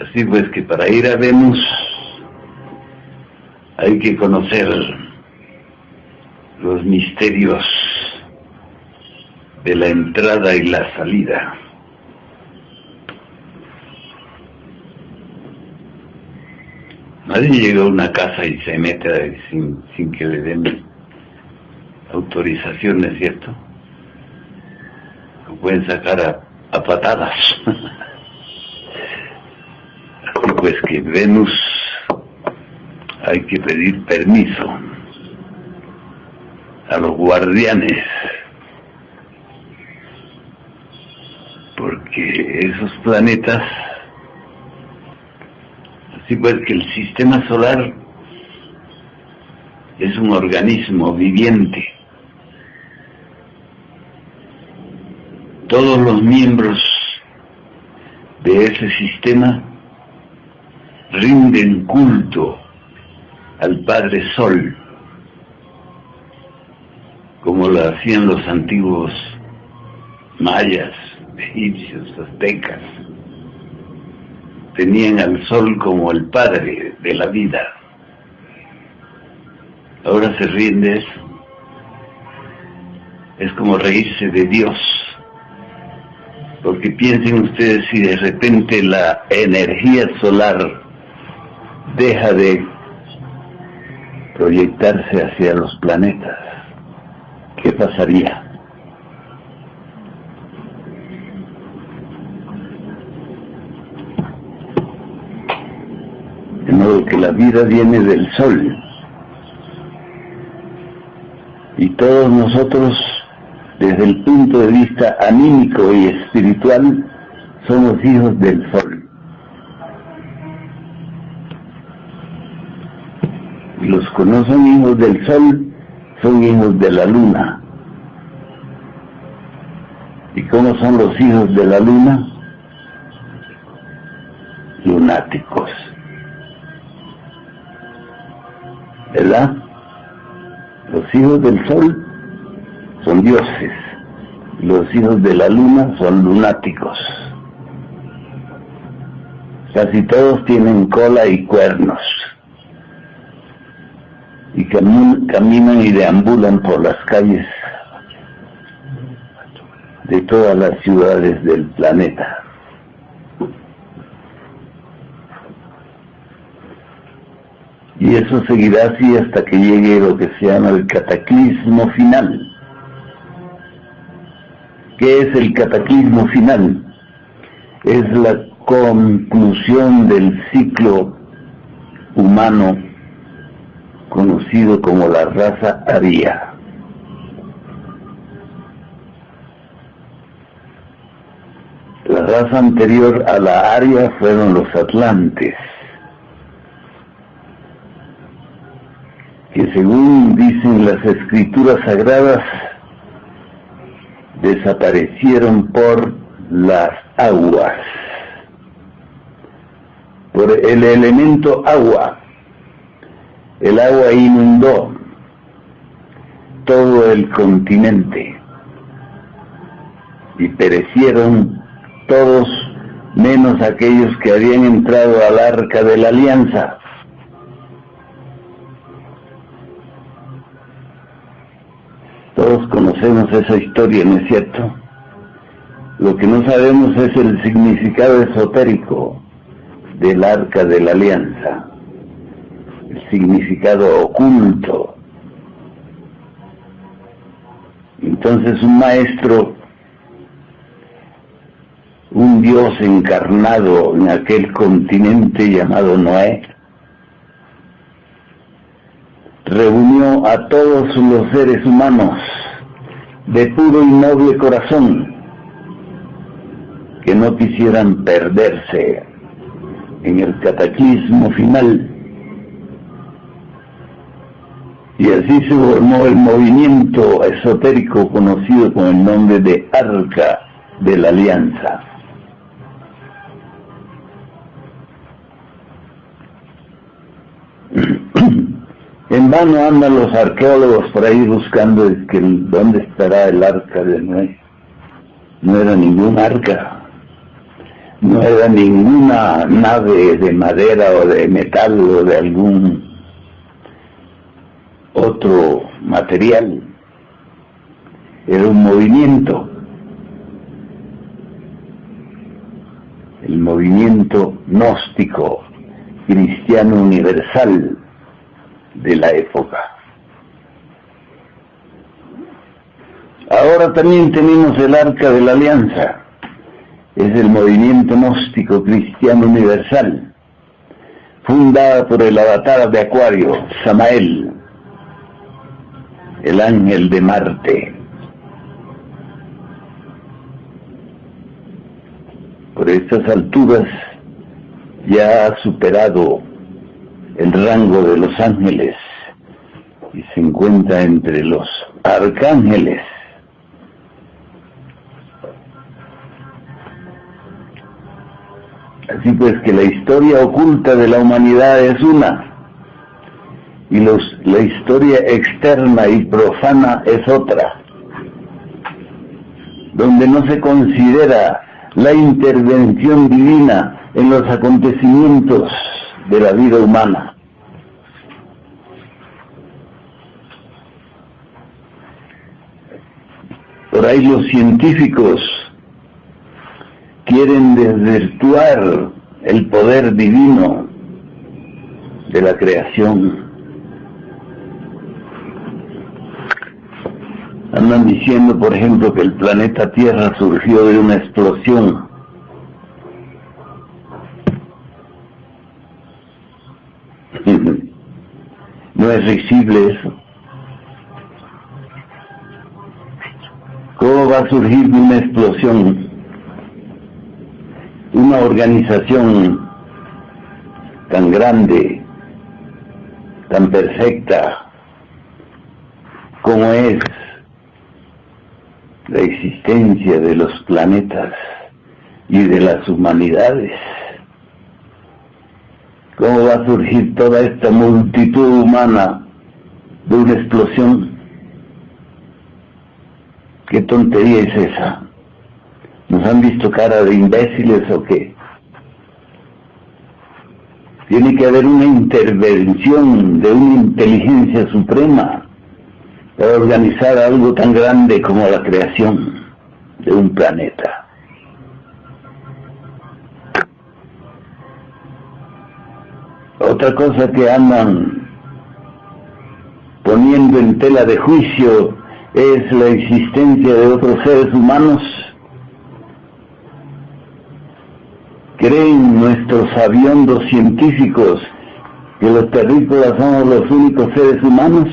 Así pues que para ir a Venus hay que conocer los misterios de la entrada y la salida. Nadie llega a una casa y se mete ahí sin que le den autorización, ¿no es cierto? Lo pueden sacar a patadas. Así pues que Venus hay que pedir permiso a los guardianes, porque esos planetas, así pues que el sistema solar es un organismo viviente. Todos los miembros de ese sistema rinden culto al Padre Sol, como lo hacían los antiguos mayas, egipcios, aztecas. Tenían al Sol como el Padre de la vida. Ahora se rinde eso. Es como reírse de Dios. Porque piensen ustedes si de repente la energía solar deja de proyectarse hacia los planetas, ¿qué pasaría? De modo que la vida viene del Sol, y todos nosotros, desde el punto de vista anímico y espiritual, somos hijos del Sol. Y los que no son hijos del Sol, son hijos de la Luna. ¿Y cómo son los hijos de la Luna? Lunáticos. ¿Verdad? Los hijos del Sol son dioses, los hijos de la Luna son lunáticos. Casi todos tienen cola y cuernos, y caminan y deambulan por las calles de todas las ciudades del planeta. Y eso seguirá así hasta que llegue lo que se llama el cataclismo final. ¿Qué es el cataclismo final? Es la conclusión del ciclo humano conocido como la raza aria. La raza anterior a la aria fueron los atlantes, que según dicen las escrituras sagradas, desaparecieron por las aguas, por el elemento agua. El agua inundó todo el continente y perecieron todos menos aquellos que habían entrado al arca de la alianza. Todos conocemos esa historia, ¿no es cierto? Lo que no sabemos es el significado esotérico del arca de la alianza, el significado oculto. Entonces un maestro, un Dios encarnado en aquel continente llamado Noé, reunió a todos los seres humanos de puro y noble corazón que no quisieran perderse en el cataclismo final. Y así se formó el movimiento esotérico conocido con el nombre de Arca de la Alianza. En vano andan los arqueólogos por ahí buscando dónde estará el arca de Noé. No era ningún arca. No era ninguna nave de madera o de metal o de algún otro material. Era un movimiento. El movimiento gnóstico cristiano universal de la época. Ahora también tenemos el Arca de la Alianza. Es el movimiento gnóstico cristiano universal, fundada por el avatar de Acuario, Samael, el ángel de Marte. Por estas alturas ya ha superado el rango de los ángeles y se encuentra entre los arcángeles. Así pues que la historia oculta de la humanidad es una, y la historia externa y profana es otra, donde no se considera la intervención divina en los acontecimientos de la vida humana. Por ahí los científicos quieren desvirtuar el poder divino de la creación. Andan diciendo, por ejemplo, que el planeta Tierra surgió de una explosión. No es risible eso. ¿Cómo va a surgir de una explosión una organización tan grande, tan perfecta como es la existencia de los planetas y de las humanidades? ¿Cómo va a surgir toda esta multitud humana de una explosión? ¿Qué tontería es esa? ¿Nos han visto cara de imbéciles o qué? Tiene que haber una intervención de una inteligencia suprema para organizar algo tan grande como la creación de un planeta. Otra cosa que andan poniendo en tela de juicio es la existencia de otros seres humanos. ¿Creen nuestros sabiondos científicos que los terrícolas somos los únicos seres humanos?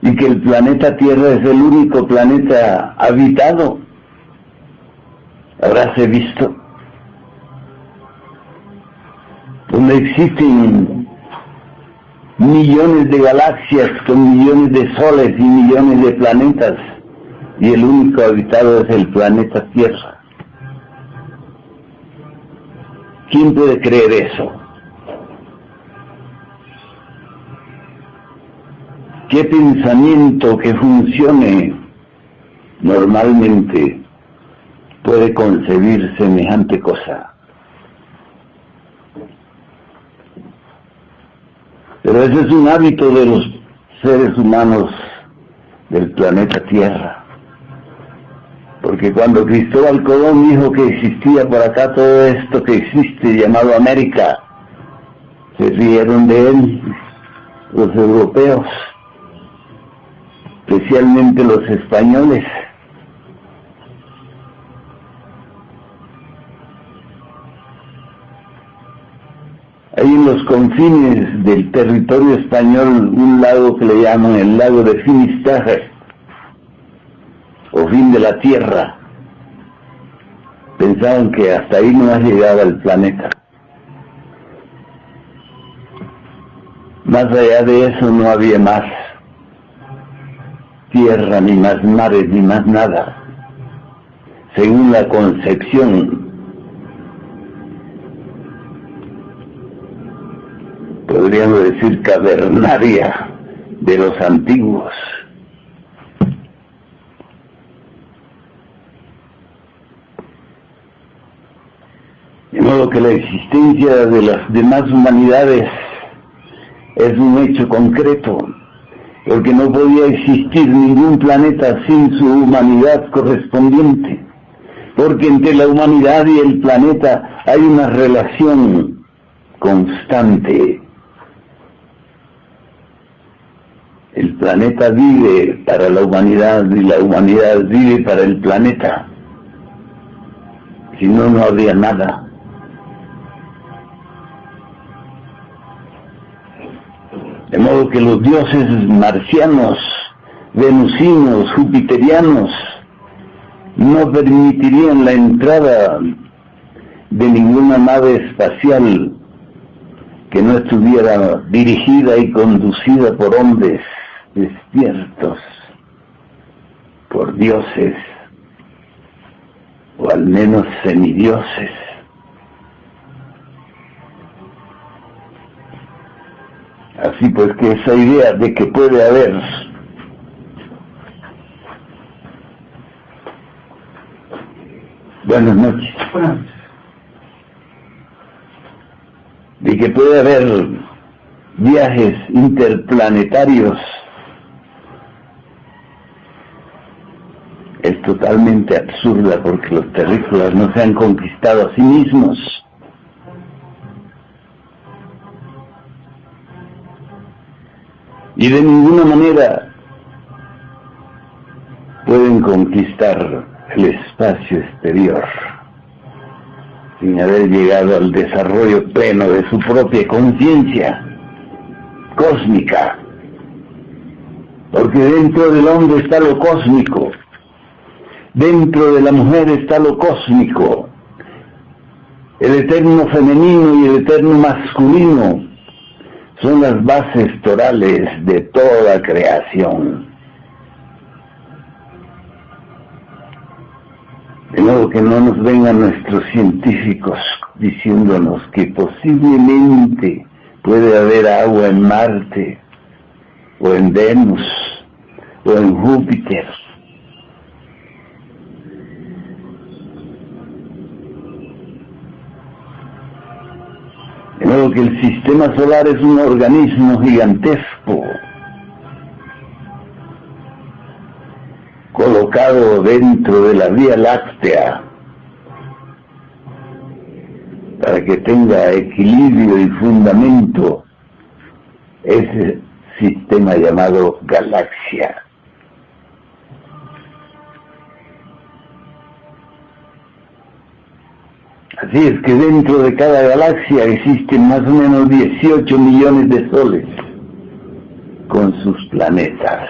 ¿Y que el planeta Tierra es el único planeta habitado? ¿Habráse visto? Donde existen millones de galaxias con millones de soles y millones de planetas, y el único habitado es el planeta Tierra. ¿Quién puede creer eso? ¿Qué pensamiento que funcione normalmente puede concebir semejante cosa? Pero ese es un hábito de los seres humanos del planeta Tierra. Porque cuando Cristóbal Colón dijo que existía por acá todo esto que existe llamado América, se rieron de él los europeos, especialmente los españoles. Hay en los confines del territorio español un lago que le llaman el lago de Finisterre, o fin de la Tierra. Pensaban que hasta ahí no llegaba el planeta. Más allá de eso no había más tierra, ni más mares, ni más nada, según la concepción, podríamos decir, cavernaria de los antiguos. De modo que la existencia de las demás humanidades es un hecho concreto, porque no podía existir ningún planeta sin su humanidad correspondiente, porque entre la humanidad y el planeta hay una relación constante. El planeta vive para la humanidad y la humanidad vive para el planeta. Si no, no habría nada. De modo que los dioses marcianos, venusinos, jupiterianos, no permitirían la entrada de ninguna nave espacial que no estuviera dirigida y conducida por hombres despiertos, por dioses, o al menos semidioses. Así pues que esa idea de que puede haber buenas noches, de que puede haber viajes interplanetarios es totalmente absurda, porque los terrícolas no se han conquistado a sí mismos. Y de ninguna manera pueden conquistar el espacio exterior sin haber llegado al desarrollo pleno de su propia conciencia cósmica. Porque dentro del hombre está lo cósmico, dentro de la mujer está lo cósmico, el eterno femenino y el eterno masculino son las bases torales de toda creación. De modo que no nos vengan nuestros científicos diciéndonos que posiblemente puede haber agua en Marte, o en Venus, o en Júpiter. De modo que el sistema solar es un organismo gigantesco, colocado dentro de la Vía Láctea, para que tenga equilibrio y fundamento ese sistema llamado galaxia. Así es que dentro de cada galaxia existen más o menos 18 millones de soles con sus planetas.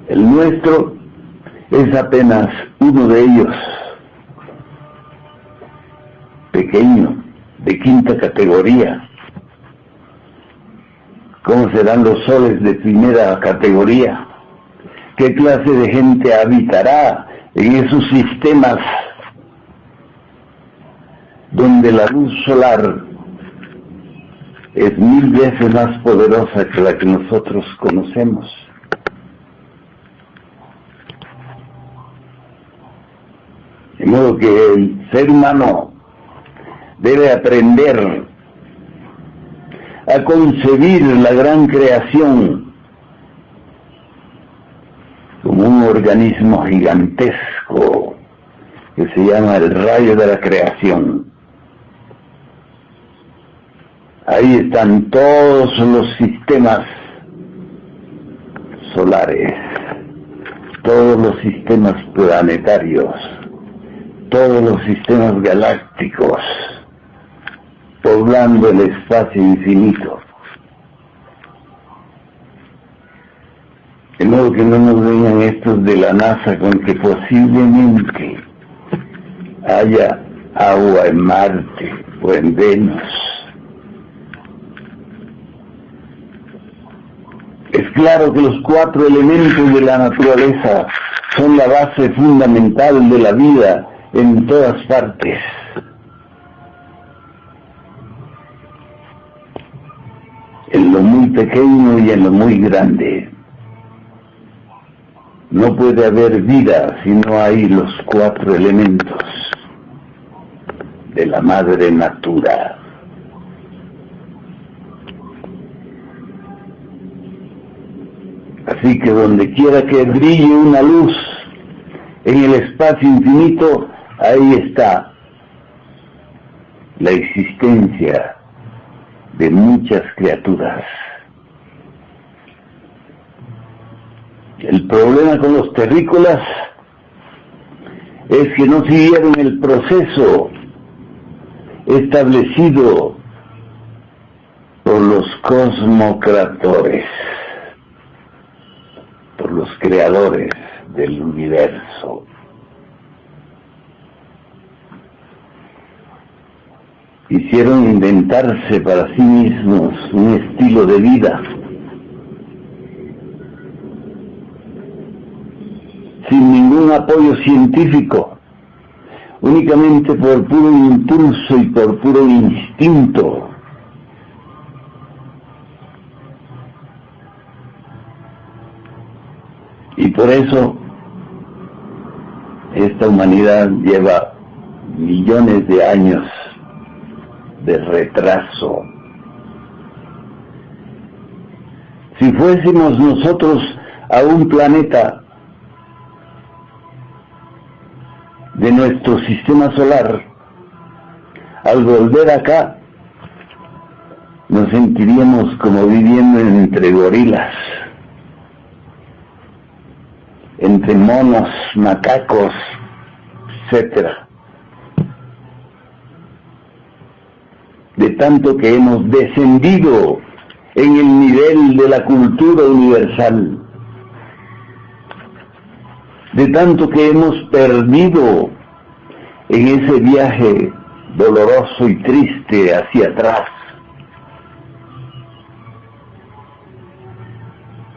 El nuestro es apenas uno de ellos, pequeño, de quinta categoría. ¿Cómo serán los soles de primera categoría? ¿Qué clase de gente habitará en esos sistemas donde la luz solar es 1000 veces más poderosa que la que nosotros conocemos? De modo que el ser humano debe aprender a concebir la gran creación como un organismo gigantesco que se llama el rayo de la creación. Ahí están todos los sistemas solares, todos los sistemas planetarios, todos los sistemas galácticos, poblando el espacio infinito. De modo que no nos vengan estos de la NASA con que posiblemente haya agua en Marte o en Venus. Es claro que los 4 elementos de la naturaleza son la base fundamental de la vida en todas partes. En lo muy pequeño y en lo muy grande. No puede haber vida si no hay los 4 elementos. la madre natura. Así que donde quiera que brille una luz en el espacio infinito, ahí está la existencia de muchas criaturas. El problema con los terrícolas es que no siguieron el proceso establecido por los cosmocratores, por los creadores del universo. Quisieron inventarse para sí mismos un estilo de vida sin ningún apoyo científico, únicamente por puro impulso y por puro instinto. Y por eso esta humanidad lleva millones de años de retraso. Si fuésemos nosotros a un planeta de nuestro sistema solar, al volver acá, nos sentiríamos como viviendo entre gorilas, entre monos, macacos, etcétera. De tanto que hemos descendido en el nivel de la cultura universal, de tanto que hemos perdido en ese viaje doloroso y triste hacia atrás.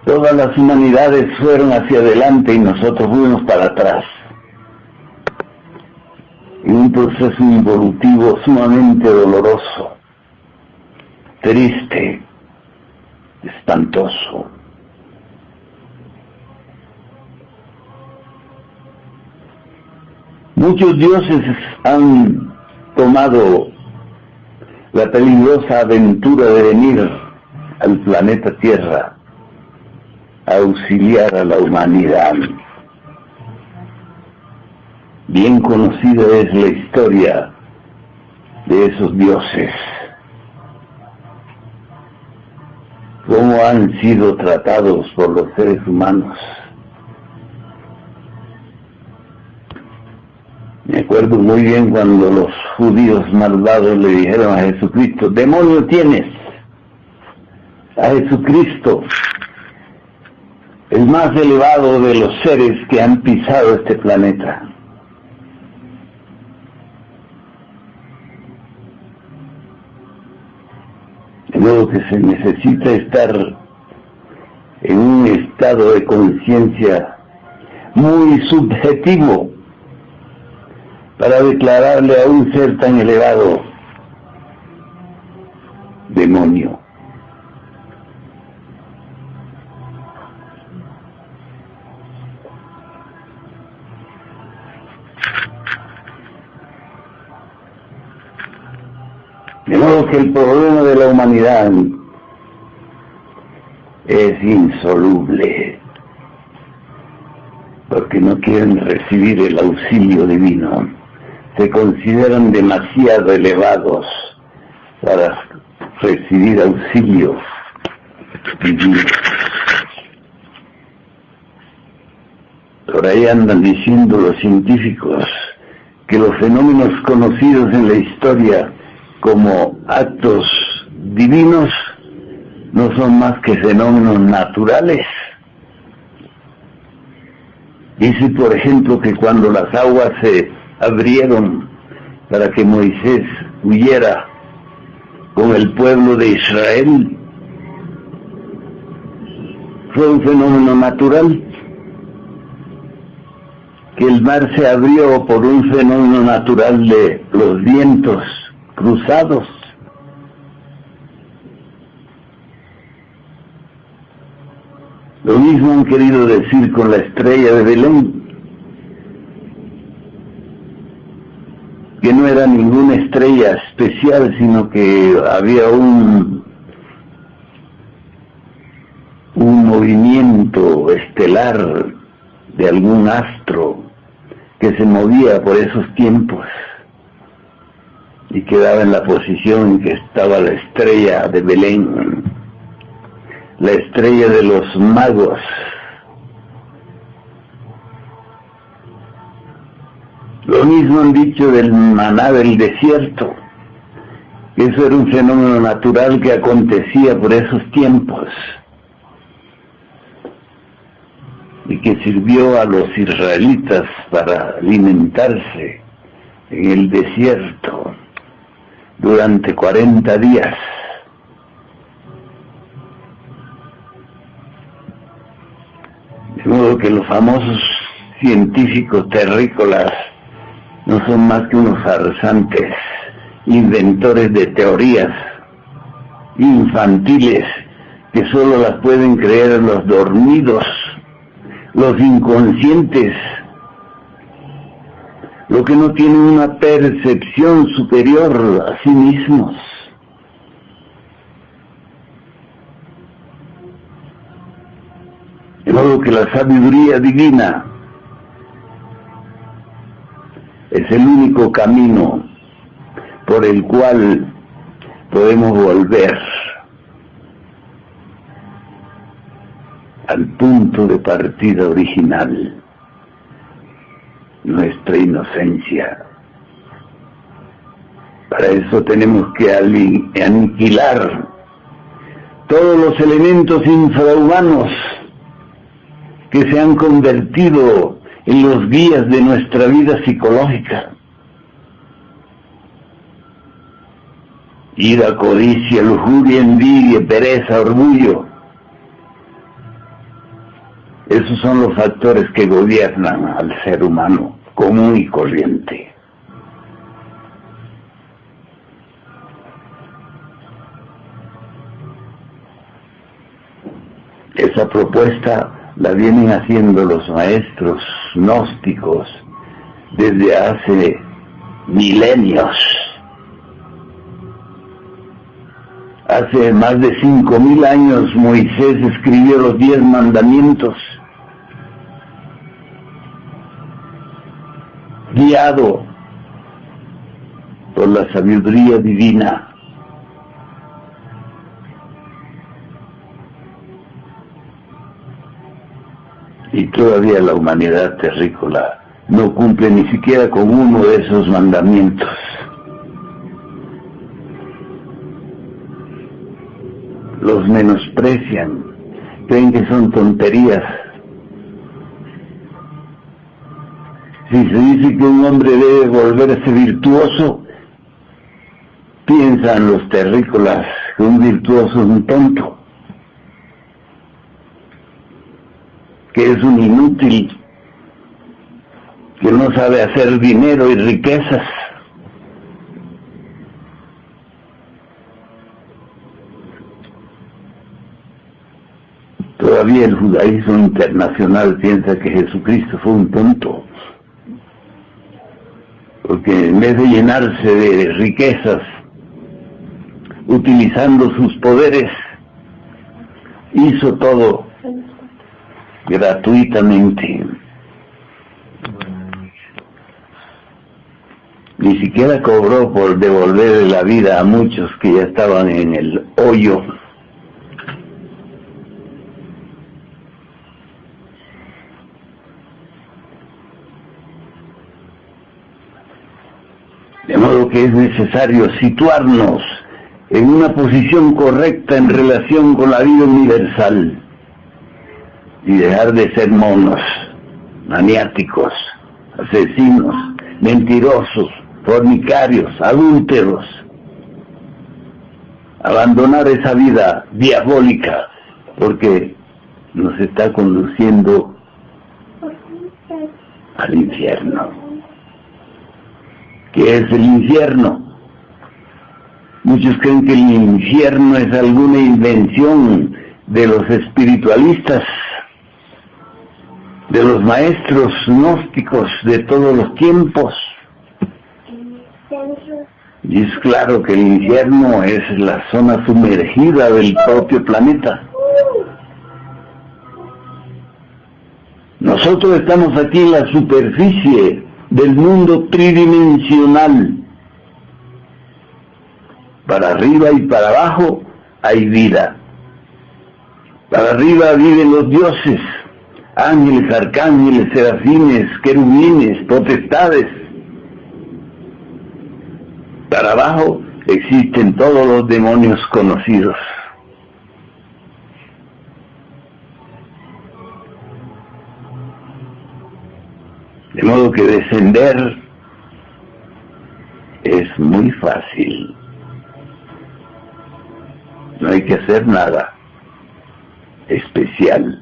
Todas las humanidades fueron hacia adelante y nosotros fuimos para atrás, en un proceso involutivo sumamente doloroso, triste, espantoso. Muchos dioses han tomado la peligrosa aventura de venir al planeta Tierra a auxiliar a la humanidad. Bien conocida es la historia de esos dioses, cómo han sido tratados por los seres humanos. Me acuerdo muy bien cuando los judíos malvados le dijeron a Jesucristo: demonio tienes, a Jesucristo, el más elevado de los seres que han pisado este planeta. De modo que se necesita estar en un estado de conciencia muy subjetivo para declararle a un ser tan elevado demonio. De modo que el problema de la humanidad es insoluble, porque no quieren recibir el auxilio divino. Se consideran demasiado elevados para recibir auxilio divino. Por ahí andan diciendo los científicos que los fenómenos conocidos en la historia como actos divinos no son más que fenómenos naturales. Dice, por ejemplo, que cuando las aguas se abrieron para que Moisés huyera con el pueblo de Israel, fue un fenómeno natural. Que el mar se abrió por un fenómeno natural de los vientos cruzados. Lo mismo han querido decir con la estrella de Belén. que no era ninguna estrella especial, sino que había un movimiento estelar de algún astro que se movía por esos tiempos y quedaba en la posición en que estaba la estrella de Belén, la estrella de los magos. Lo mismo han dicho del maná del desierto, que eso era un fenómeno natural que acontecía por esos tiempos y que sirvió a los israelitas para alimentarse en el desierto durante 40 días. De modo que los famosos científicos terrícolas no son más que unos farsantes, inventores de teorías infantiles que solo las pueden creer los dormidos, los inconscientes, los que no tienen una percepción superior a sí mismos. De modo que la sabiduría divina es el único camino por el cual podemos volver al punto de partida original, nuestra inocencia. Para eso tenemos que aniquilar todos los elementos infrahumanos que se han convertido en los guías de nuestra vida psicológica. Ira, codicia, lujuria, envidia, pereza, orgullo. Esos son los factores que gobiernan al ser humano común y corriente. Esa propuesta la vienen haciendo los maestros gnósticos desde hace milenios. Hace más de 5.000 años Moisés escribió los 10 mandamientos, guiado por la sabiduría divina. Y todavía la humanidad terrícola no cumple ni siquiera con uno de esos mandamientos. Los menosprecian, creen que son tonterías. Si se dice que un hombre debe volverse virtuoso, piensan los terrícolas que un virtuoso es un tonto, que es un inútil, que no sabe hacer dinero y riquezas. Todavía el judaísmo internacional piensa que Jesucristo fue un tonto, porque en vez de llenarse de riquezas, utilizando sus poderes, hizo todo gratuitamente. Ni siquiera cobró por devolver la vida a muchos que ya estaban en el hoyo. De modo que es necesario situarnos en una posición correcta en relación con la vida universal y dejar de ser monos, maniáticos, asesinos, mentirosos, fornicarios, adúlteros. Abandonar esa vida diabólica, porque nos está conduciendo al infierno. ¿Qué es el infierno? Muchos creen que el infierno es alguna invención de los espiritualistas, de los maestros gnósticos de todos los tiempos. Y es claro que el infierno es la zona sumergida del propio planeta. Nosotros estamos aquí en la superficie del mundo tridimensional. Para arriba y para abajo hay vida. Para arriba viven los dioses, ángeles, arcángeles, serafines, querubines, potestades. Para abajo existen todos los demonios conocidos. De modo que descender es muy fácil. No hay que hacer nada especial.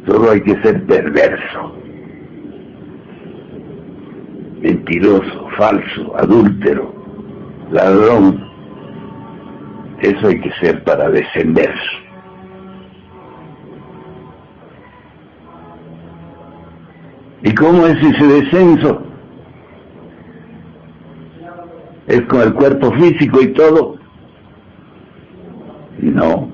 Solo hay que ser perverso, mentiroso, falso, adúltero, ladrón. Eso hay que ser para descender. ¿Y cómo es ese descenso? ¿Es con el cuerpo físico y todo? No.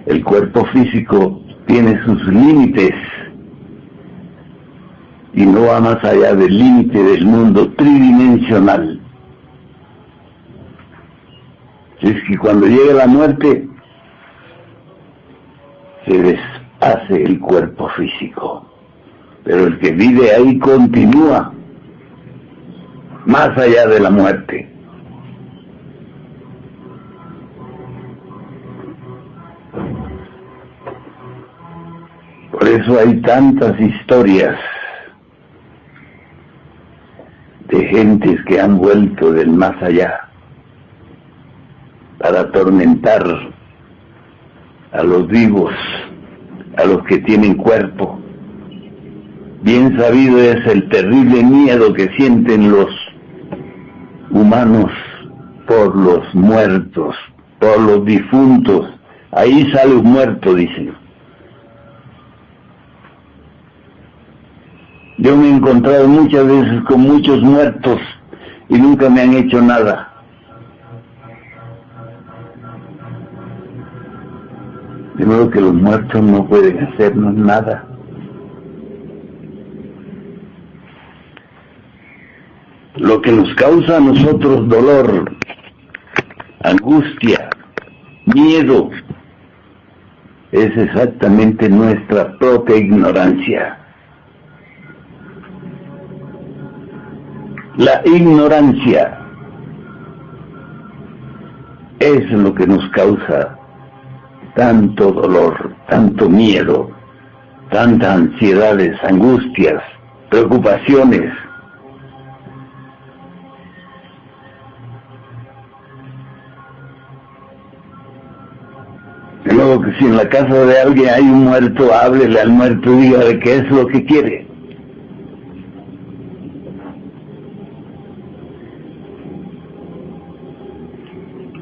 El cuerpo físico tiene sus límites y no va más allá del límite del mundo tridimensional. Es que cuando llega la muerte se deshace el cuerpo físico, pero el que vive ahí continúa más allá de la muerte. Por eso hay tantas historias de gentes que han vuelto del más allá para atormentar a los vivos, a los que tienen cuerpo. Bien sabido es el terrible miedo que sienten los humanos por los muertos, por los difuntos. Ahí sale un muerto, dicen. Yo me he encontrado muchas veces con muchos muertos y nunca me han hecho nada. De modo que los muertos no pueden hacernos nada. Lo que nos causa a nosotros dolor, angustia, miedo, es exactamente nuestra propia ignorancia. La ignorancia es lo que nos causa tanto dolor, tanto miedo, tantas ansiedades, angustias, preocupaciones. De modo que si en la casa de alguien hay un muerto, háblele al muerto y dígale qué es lo que quiere.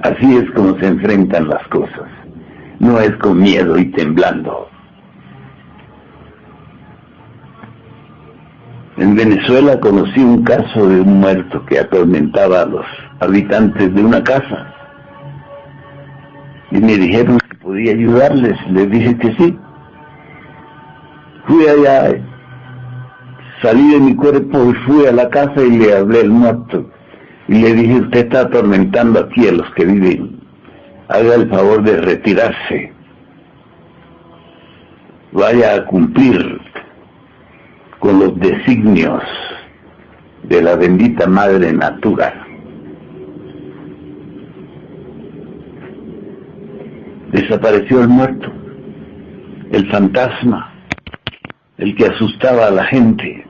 Así es como se enfrentan las cosas. No es con miedo y temblando. En Venezuela conocí un caso de un muerto que atormentaba a los habitantes de una casa. Y me dijeron que podía ayudarles. Les dije que sí. Fui allá, salí de mi cuerpo y fui a la casa y le hablé al muerto. Y le dije, usted está atormentando aquí a los que viven. Haga el favor de retirarse. Vaya a cumplir con los designios de la bendita Madre Natura. Desapareció el muerto, el fantasma, el que asustaba a la gente.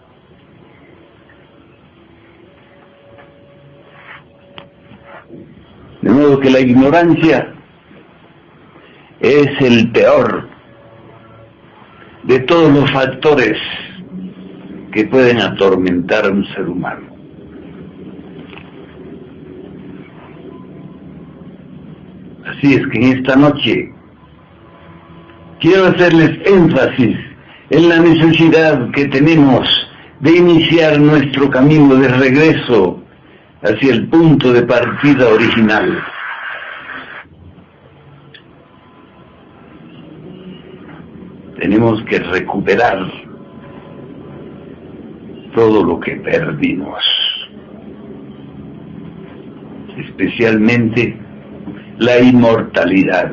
De modo que la ignorancia es el peor de todos los factores que pueden atormentar a un ser humano. Así es que en esta noche quiero hacerles énfasis en la necesidad que tenemos de iniciar nuestro camino de regreso hacia el punto de partida original. Tenemos que recuperar todo lo que perdimos, especialmente la inmortalidad.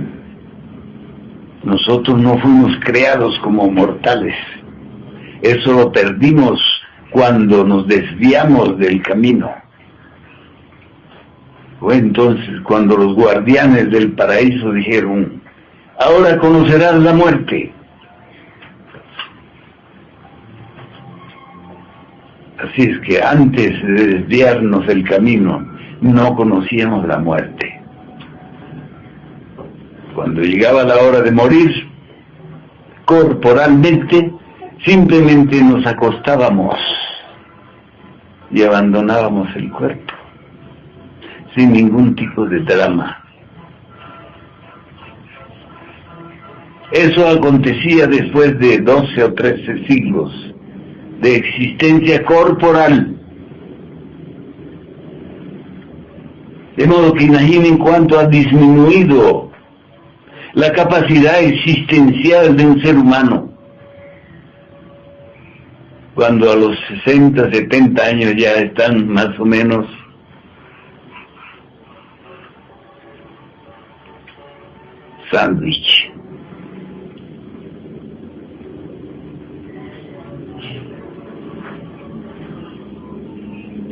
Nosotros no fuimos creados como mortales. Eso lo perdimos cuando nos desviamos del camino. Fue entonces cuando los guardianes del paraíso dijeron: ahora conocerás la muerte. Así es que antes de desviarnos del camino, no conocíamos la muerte. Cuando llegaba la hora de morir, corporalmente, simplemente nos acostábamos y abandonábamos el cuerpo, sin ningún tipo de drama. Eso acontecía después de 12 o 13 siglos de existencia corporal. De modo que imaginen cuánto ha disminuido la capacidad existencial de un ser humano, cuando a los 60, 70 años ya están más o menos sándwich.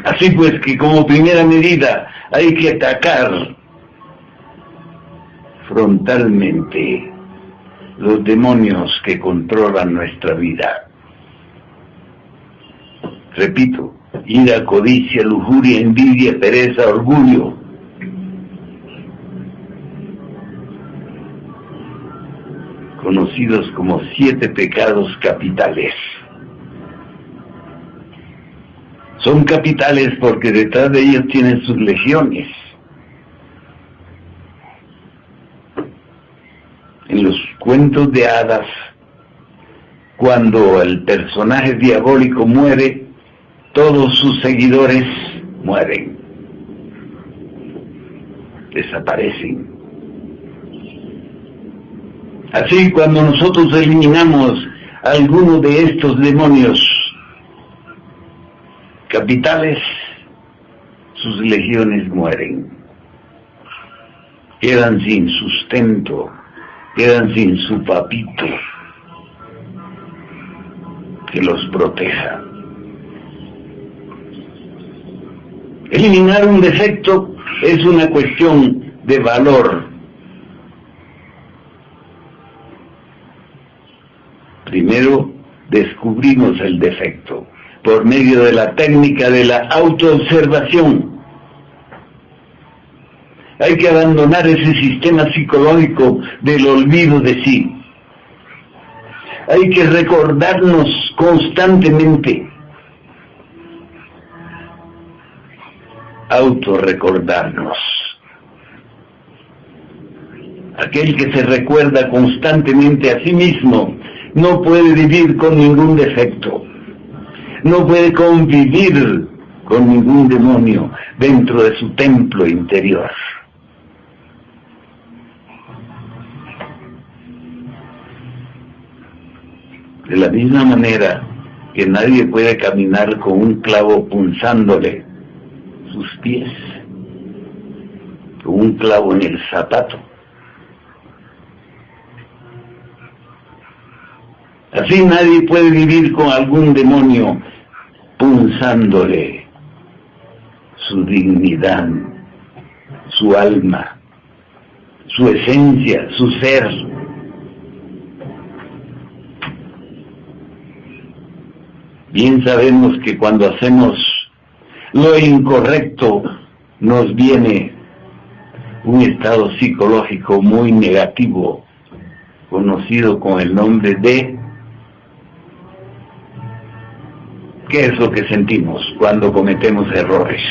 Así pues que como primera medida hay que atacar frontalmente los demonios que controlan nuestra vida. Repito: ira, codicia, lujuria, envidia, pereza, orgullo. Conocidos como 7 pecados capitales. Son capitales porque detrás de ellos tienen sus legiones. En los cuentos de hadas, cuando el personaje diabólico muere, todos sus seguidores mueren, desaparecen. Así, cuando nosotros eliminamos a alguno de estos demonios capitales, sus legiones mueren, quedan sin sustento, quedan sin su papito que los proteja. Eliminar un defecto es una cuestión de valor. Primero descubrimos el defecto por medio de la técnica de la autoobservación. Hay que abandonar ese sistema psicológico del olvido de sí. Hay que recordarnos constantemente, autorrecordarnos. Aquel que se recuerda constantemente a sí mismo no puede vivir con ningún defecto, no puede convivir con ningún demonio dentro de su templo interior. De la misma manera que nadie puede caminar con un clavo punzándole sus pies, con un clavo en el zapato. Así nadie puede vivir con algún demonio punzándole su dignidad, su alma, su esencia, su ser. Bien sabemos que cuando hacemos lo incorrecto nos viene un estado psicológico muy negativo, conocido con el nombre de... ¿Qué es lo que sentimos cuando cometemos errores?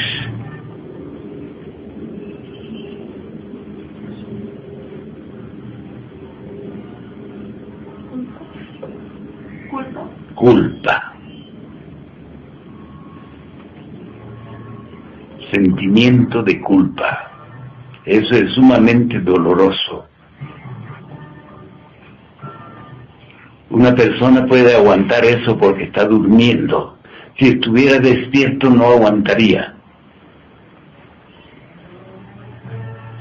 Culpa. sentimiento de culpa. Eso es sumamente doloroso. Una persona puede aguantar eso porque está durmiendo. Si estuviera despierto no aguantaría.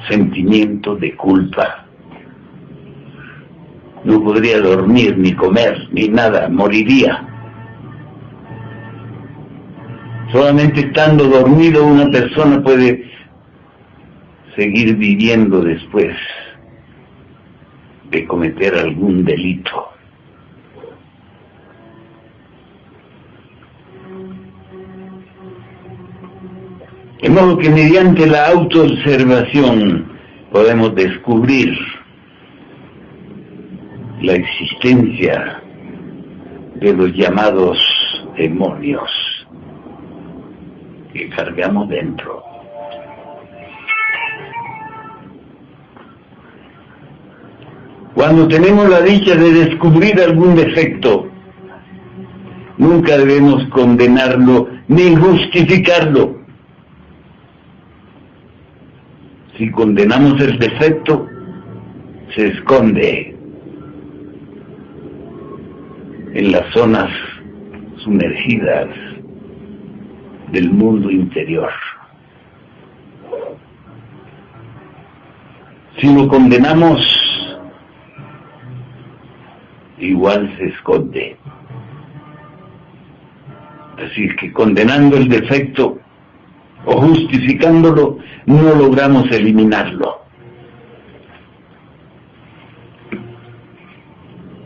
Sentimiento de culpa. No podría dormir, ni comer, ni nada, moriría. Solamente estando dormido una persona puede seguir viviendo después de cometer algún delito. De modo que mediante la autoobservación podemos descubrir la existencia de los llamados demonios que cargamos dentro. Cuando tenemos la dicha de descubrir algún defecto, nunca debemos condenarlo ni justificarlo. Si condenamos el defecto, se esconde en las zonas sumergidas del mundo interior. Si lo condenamos, igual se esconde. Así es que condenando el defecto o justificándolo, no logramos eliminarlo.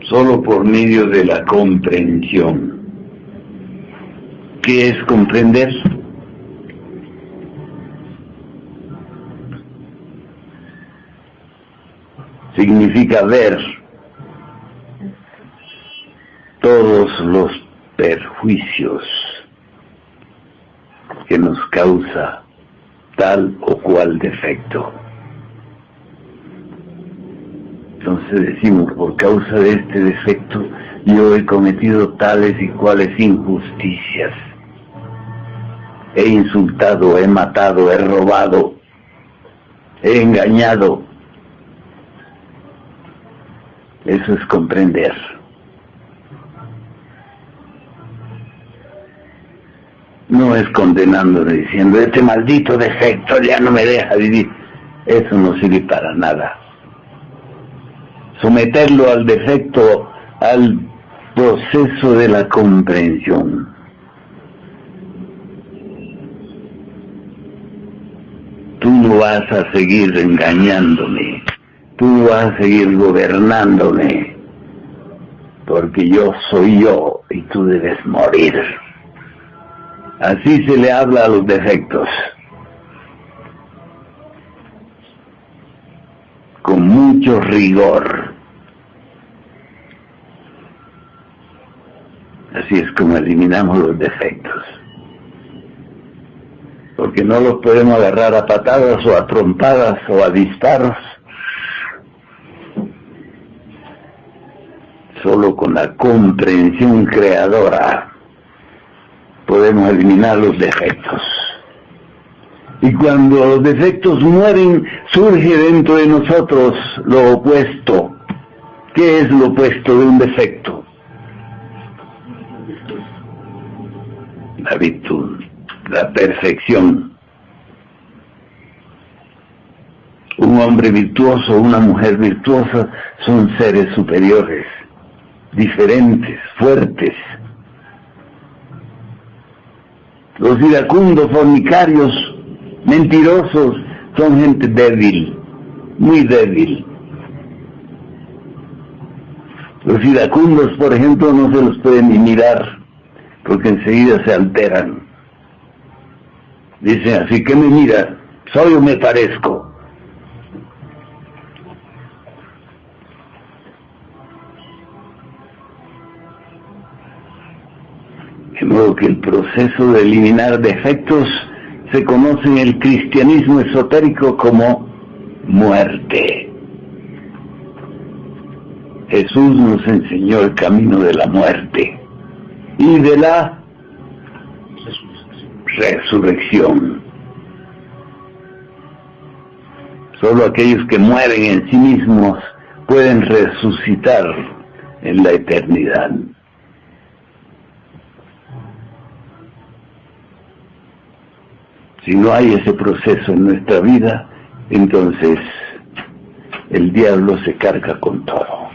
Solo por medio de la comprensión. ¿Qué es comprender? Significa ver todos los perjuicios que nos causa tal o cual defecto. Entonces decimos, por causa de este defecto, yo he cometido tales y cuales injusticias. He insultado, he matado, he robado, he engañado. Eso es comprender. No es condenándole, diciendo, este maldito defecto ya no me deja vivir. Eso no sirve para nada. Someterlo al defecto, al proceso de la comprensión. Tú no vas a seguir engañándome, tú no vas a seguir gobernándome, porque yo soy yo y tú debes morir. Así se le habla a los defectos. Con mucho rigor. Así es como eliminamos los defectos. Porque no los podemos agarrar a patadas o a trompadas o a disparos. Solo con la comprensión creadora podemos eliminar los defectos. Y cuando los defectos mueren, surge dentro de nosotros lo opuesto. ¿Qué es lo opuesto de un defecto? La virtud, la perfección. Un hombre virtuoso, una mujer virtuosa son seres superiores, diferentes, fuertes. Los iracundos, fornicarios, mentirosos, son gente débil, muy débil. Los iracundos, por ejemplo, no se los pueden ni mirar, porque enseguida se alteran. Dicen, así que me mira, soy o me parezco. De modo que el proceso de eliminar defectos se conoce en el cristianismo esotérico como muerte. Jesús nos enseñó el camino de la muerte y de la resurrección. Solo aquellos que mueren en sí mismos pueden resucitar en la eternidad. Si no hay ese proceso en nuestra vida, entonces el diablo se carga con todo.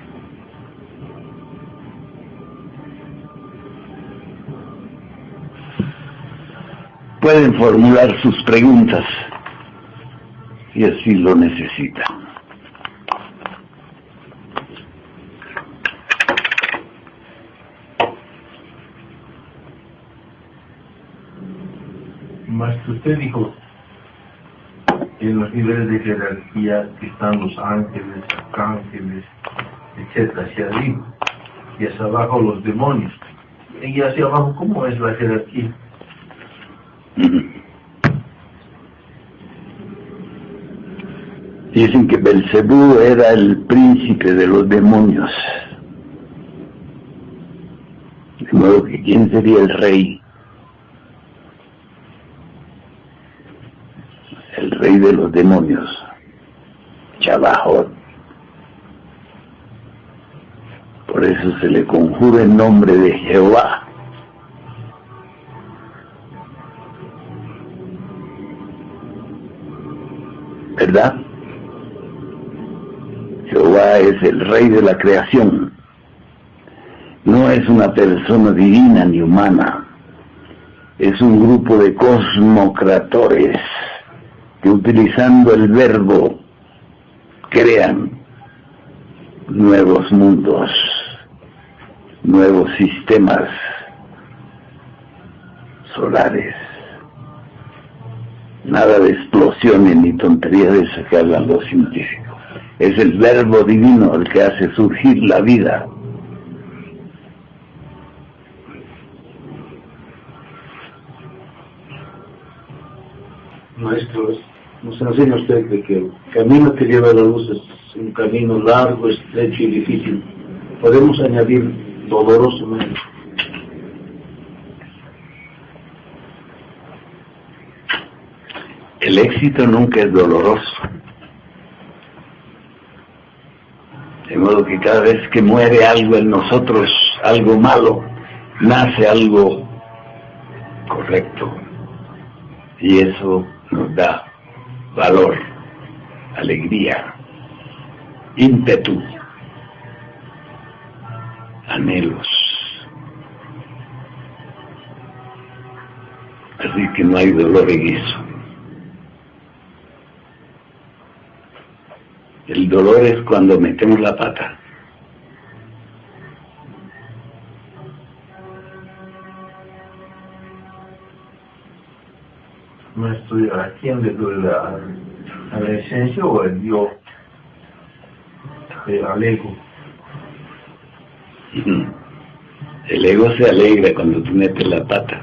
Pueden formular sus preguntas si así lo necesitan. Maestro, usted dijo que en los niveles de jerarquía están los ángeles, arcángeles, etcétera, hacia arriba, y hacia abajo los demonios. Y hacia abajo, ¿cómo es la jerarquía? Dicen que Belcebú era el príncipe de los demonios. De modo que ¿quién sería el rey? El rey de los demonios, Chabajot. Por eso se le conjura el nombre de Jehová. ¿Verdad? Jehová es el rey de la creación. No es una persona divina ni humana. Es un grupo de cosmocratores que utilizando el verbo crean nuevos mundos, nuevos sistemas solares. Nada de explosiones ni tonterías de esas que hablan los científicos. Es el verbo divino el que hace surgir la vida. Maestro, nos enseña usted de que el camino que lleva a la luz es un camino largo, estrecho y difícil. Podemos añadir doloroso, maestro. El éxito nunca es doloroso. De modo que cada vez que muere algo en nosotros, algo malo, nace algo correcto. Y eso nos da valor, alegría, ímpetu, anhelos. Así que no hay dolor en eso. El dolor es cuando metemos la pata. Maestro, ¿a quién le duele? ¿A la esencia o al yo? Al ego. El ego se alegra cuando tú metes la pata.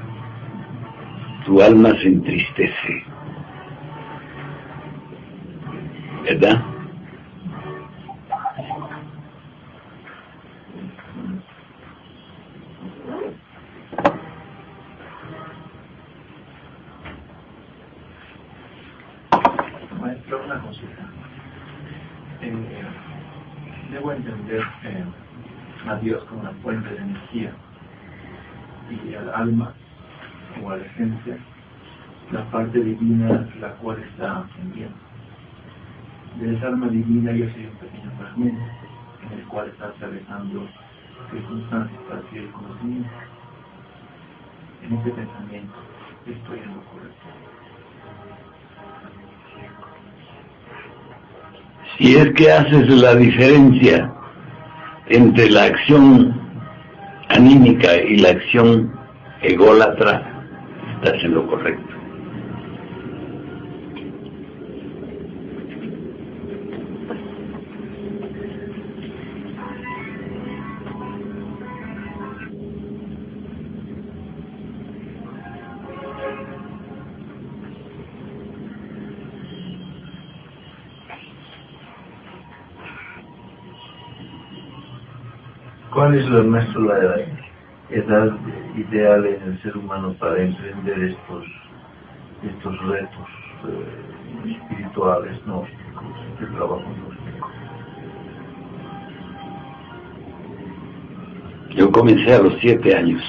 Tu alma se entristece. ¿Verdad? Maestro, una consulta. Debo entender a Dios como una fuente de energía y al alma o a la esencia la parte divina la cual está enviando. De esa alma divina yo soy un pequeño fragmento en el cual está atravesando circunstancias para adquirir conocimiento. En este pensamiento estoy en lo correcto. Si es que haces la diferencia entre la acción anímica y la acción ególatra, estás en lo correcto. ¿Cuál es, maestro, la edad ideal en el ser humano para emprender estos retos? espirituales, gnósticos, el trabajo gnóstico. Yo comencé a los 7 años.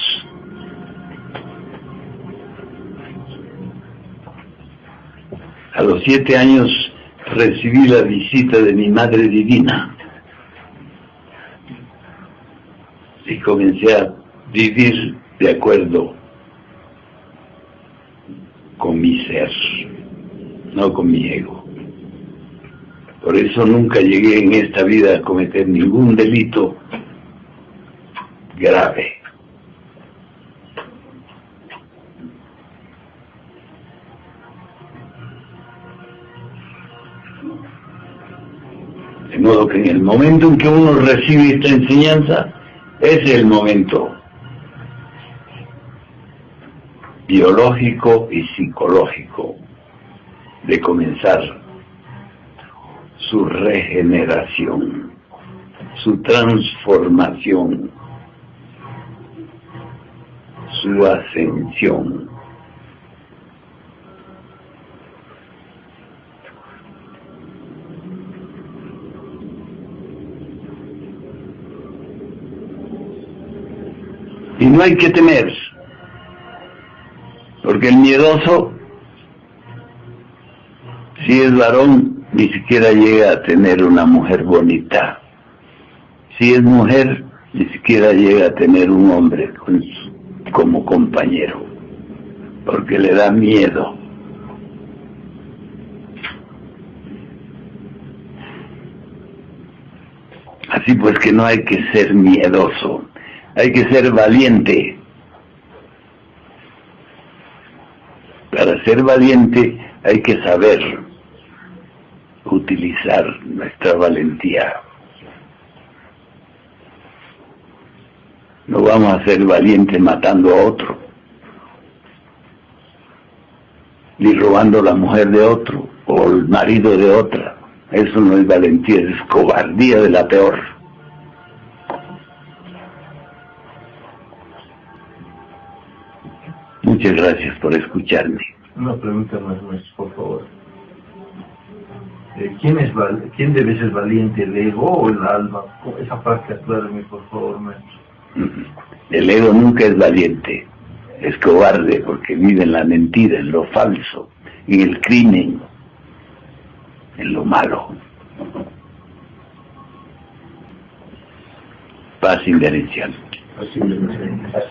A los 7 años recibí la visita de mi Madre Divina y comencé a vivir de acuerdo con mi ser, no con mi ego. Por eso nunca llegué en esta vida a cometer ningún delito grave. De modo que en el momento en que uno recibe esta enseñanza, es el momento biológico y psicológico de comenzar su regeneración, su transformación, su ascensión. Y no hay que temer, porque el miedoso, si es varón, ni siquiera llega a tener una mujer bonita. Si es mujer, ni siquiera llega a tener un hombre como compañero, porque le da miedo. Así pues que no hay que ser miedoso, hay que ser valiente. Para ser valiente hay que saber utilizar nuestra valentía. No vamos a ser valientes matando a otro, ni robando la mujer de otro o el marido de otra. Eso no es valentía, es cobardía de la peor. Muchas gracias por escucharme. Una pregunta más, por favor. ¿Quién debe ser valiente, el ego o el alma? Esa parte aclárame, por favor, maestro. El ego nunca es valiente, es cobarde porque vive en la mentira, en lo falso, en el crimen, en lo malo. Paz inderencial. Así es.